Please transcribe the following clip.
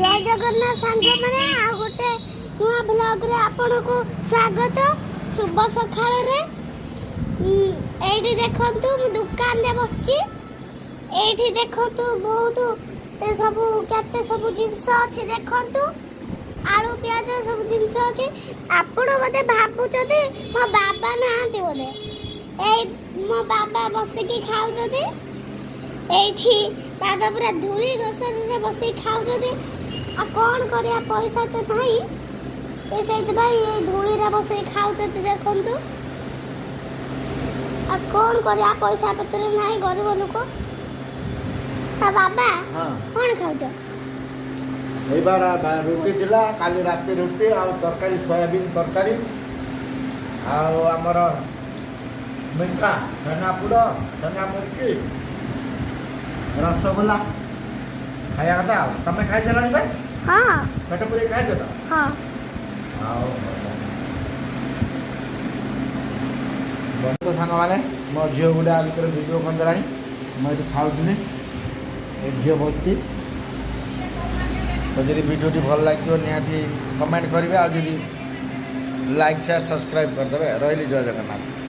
जय जगन्नाथ सांग मैंने आ गोटे नुआ ब्लॉग रे आपन को स्वागत। शुभ सकाळ रे एठी देखंतु मु दुकान रे बसची। एठी देखंतु बहुत ए सब केते सब जिंस अछि देखंतु आलू प्याज सब जिंस अछि। आपण मते भाबुचते मो बाबा नाहंती बोले ए मो बाबा बसे की खाउ जदे एठी बाबा पूरा धूली घसरे बसे खाउ जदे आ कौन करिया पैसा तो भाई से भाई ये धूली रे बसे खाउ जदे देखंतु आ कौन करिया पैसा पत्र नाही गरीब लोक आ बाबा हां कौन खाउ छ एई बार रोटी दिला काली राती रोटी आ तरकारी सोयाबीन तरकारी आ हमर मिठा छना पुडो छना मुर्की रसगोल्ला खाया कथा तमे खाइ छलानी बे हां पेट पूरी खाइ छ त हां आओ बंद सांग माने मो झियो गुडा भीतर वीडियो बन दलानी मैं एठी खाउ दिने ए झियो बसची तो जदि वीडियो टी भल लागियो निहाती कमेंट करिवे आ जदि लाइक शेयर सब्सक्राइब कर देबे रहली जय जगन्नाथ।